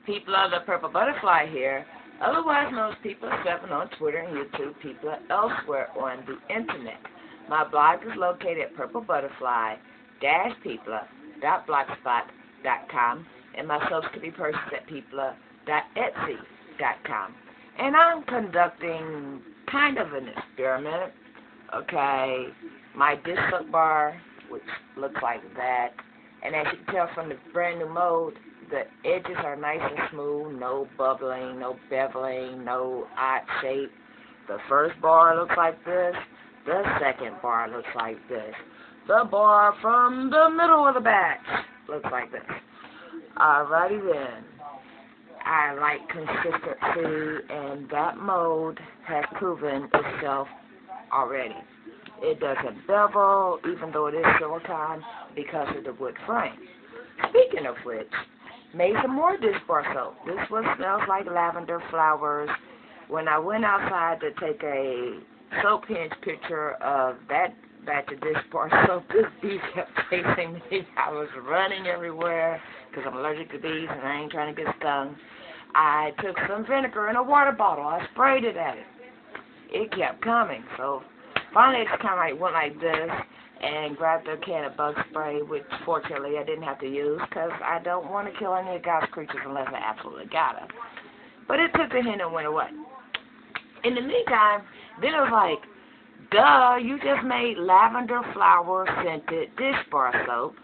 People of the Purple Butterfly here, otherwise known as People of Seven on Twitter and YouTube, people are elsewhere on the internet. My blog is located at purplebutterfly-people.blogspot.com, and my soaps can be purchased at people.etsy.com. And I'm conducting kind of an experiment, okay? My dish soap bar, which looks like that, and as you can tell from the brand new mold, the edges are nice and smooth, no bubbling, no beveling, no odd shape. The first bar looks like this. The second bar looks like this. The bar from the middle of the batch looks like this. Alrighty then. I like consistency, and that mold has proven itself already. It doesn't bevel, even though it is silicone, because of the wood frame. Speaking of which, made some more dish bar soap. This one smells like lavender flowers. When I went outside to take a soap hinge picture of that batch of dish bar soap, this bee kept chasing me. I was running everywhere because I'm allergic to bees and I ain't trying to get stung. I took some vinegar in a water bottle. I sprayed it at it. It kept coming. So finally it just kind of went like this and grabbed a can of bug spray, which fortunately I didn't have to use because I don't want to kill any of God's creatures unless I absolutely gotta. But it took the hint and went away. In the meantime, then it was like, duh, you just made lavender flower scented dish bar soap,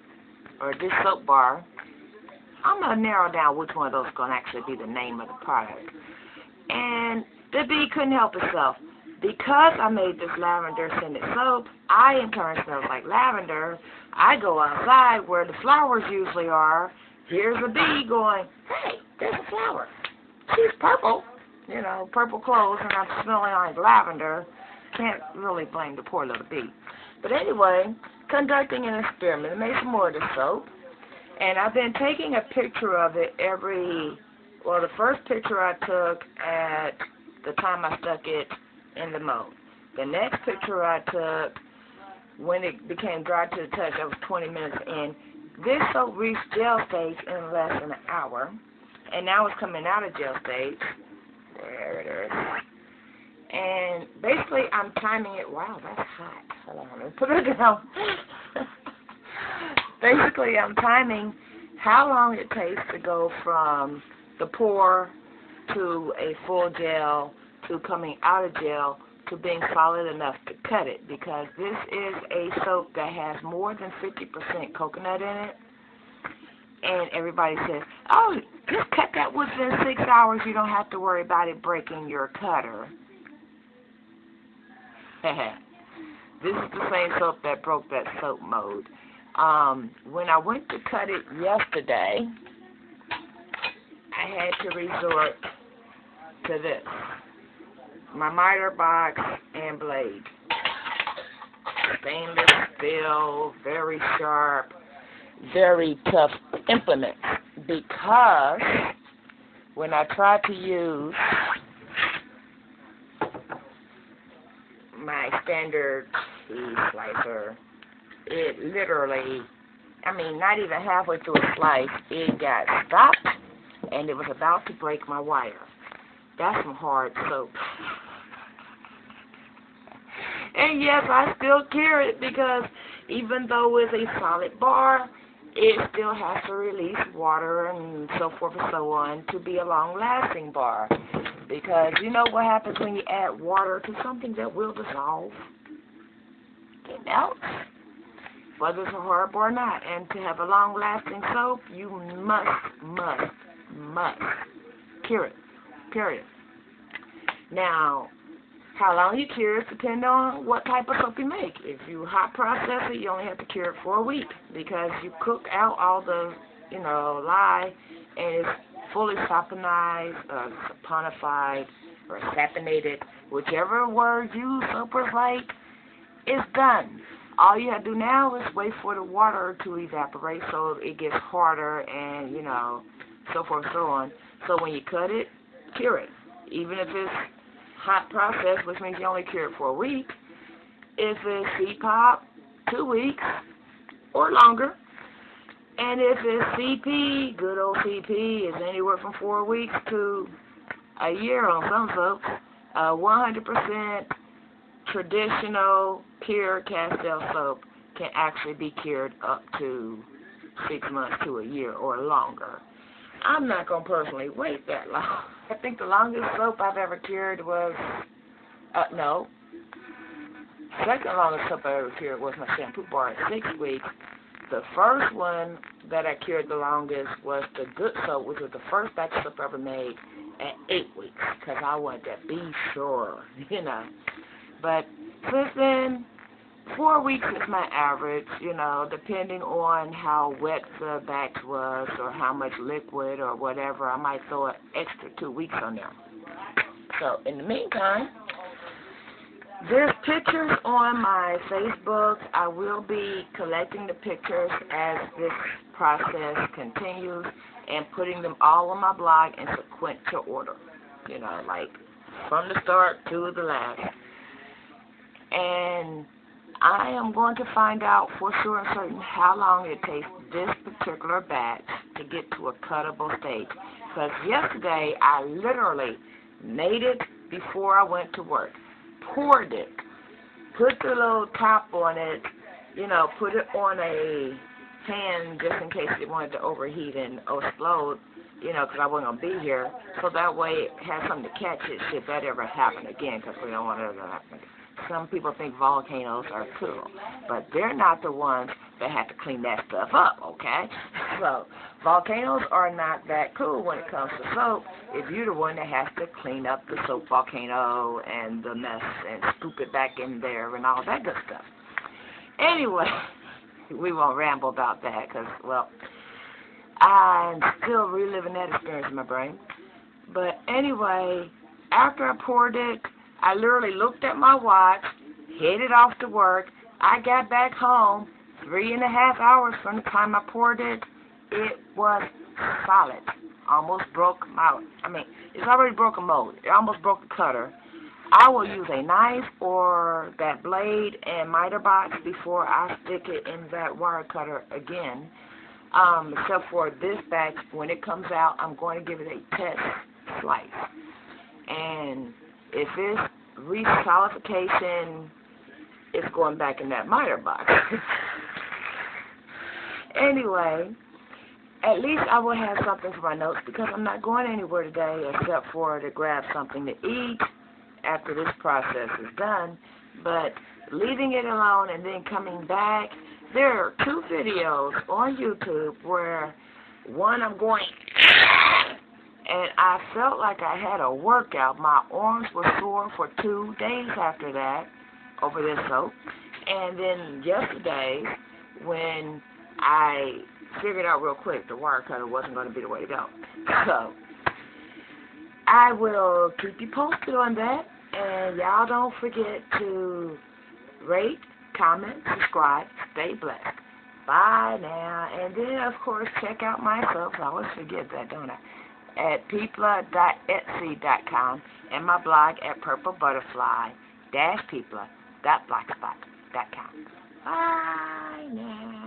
or dish soap bar. I'm going to narrow down which one of those is going to actually be the name of the product. And the bee couldn't help itself. Because I made this lavender scented soap, I in turn smells like lavender. I go outside where the flowers usually are. Here's a bee going, hey, there's a flower. She's purple, you know, purple clothes, and I'm smelling like lavender. Can't really blame the poor little bee. But anyway, conducting an experiment. I made some more of the soap. And I've been taking a picture of it the first picture I took at the time I stuck it in the mold. The next picture I took when it became dry to the touch, I was 20 minutes in. This soap reached gel stage in less than an hour. And now it's coming out of gel stage. There it is. And basically I'm timing it. Wow, that's hot. Hold on, let me put it down. Basically, I'm timing how long it takes to go from the pour to a full gel to coming out of gel to being solid enough to cut it, because this is a soap that has more than 50% coconut in it. And everybody says, oh, just cut that within 6 hours. You don't have to worry about it breaking your cutter. This is the same soap that broke that soap mold. When I went to cut it yesterday, I had to resort to this. My miter box and blade. Stainless steel, very sharp, very tough implement. Because when I tried to use my standard cheese slicer, it literally, not even halfway through a slice, it got stopped, and it was about to break my wire. That's some hard soap. And yes, I still cure it because even though it's a solid bar, it still has to release water and so forth and so on to be a long-lasting bar. Because you know what happens when you add water to something that will dissolve? It melts, whether it's a hard bar or not. And to have a long-lasting soap, you must cure it. Period. Now, how long you cure it depends on what type of soap you make. If you hot process it, you only have to cure it for a week because you cook out all the, lye, and it's fully saponized, saponified, or saponated, whichever word you soapers like, it's done. All you have to do now is wait for the water to evaporate so it gets harder and, so forth and so on. So when you cut it, cure it. Even if it's hot process, which means you only cure it for a week. If it's heat pop, 2 weeks or longer. And if it's CP, good old CP, is anywhere from 4 weeks to a year on some soaps. 100% traditional pure Castile soap can actually be cured up to 6 months to a year or longer. I'm not going to personally wait that long. I think the longest soap I've ever cured was, no, second longest soap I ever cured was my shampoo bar at 6 weeks. The first one that I cured the longest was the Good Soap, which was the first batch of soap I ever made at 8 weeks, because I wanted to be sure, you know. But since then, 4 weeks is my average, you know, depending on how wet the batch was or how much liquid or whatever. I might throw an extra 2 weeks on there. So in the meantime, there's pictures on my Facebook. I will be collecting the pictures as this process continues and putting them all on my blog in sequential order, you know, like from the start to the last. And I am going to find out for sure and certain how long it takes this particular batch to get to a cuttable stage. Because yesterday I literally made it before I went to work. Poured it, put the little top on it, you know, put it on a pan just in case it wanted to overheat and explode, you know, because I wasn't going to be here, so that way it has something to catch it should that ever happen again, because we don't want it to happen. Some people think volcanoes are cool, but they're not the ones that have to clean that stuff up, okay? So volcanoes are not that cool when it comes to soap if you're the one that has to clean up the soap volcano and the mess and scoop it back in there and all that good stuff. Anyway, we won't ramble about that because, well, I'm still reliving that experience in my brain. But anyway, after I poured it, I literally looked at my watch, headed off to work. I got back home 3.5 hours from the time I poured it. It was solid. Almost broke my, it's already broken mold. It almost broke the cutter. I will use a knife or that blade and miter box before I stick it in that wire cutter again. Except for this batch, when it comes out, I'm going to give it a test slice. And if it's resolidification, it's going back in that miter box. Anyway, at least I will have something for my notes because I'm not going anywhere today except for to grab something to eat after this process is done. But leaving it alone and then coming back, there are 2 videos on YouTube where one I'm going and I felt like I had a workout. My arms were sore for 2 days after that over this soap. And then yesterday, when I figured out real quick the wire cutter wasn't going to be the way to go. So, I will keep you posted on that. And y'all don't forget to rate, comment, subscribe, stay blessed. Bye now. And then, of course, check out my soaps. I always forget that, don't I? At peepla.etsy.com and my blog at purplebutterfly-peepla.blogspot.com. Bye now.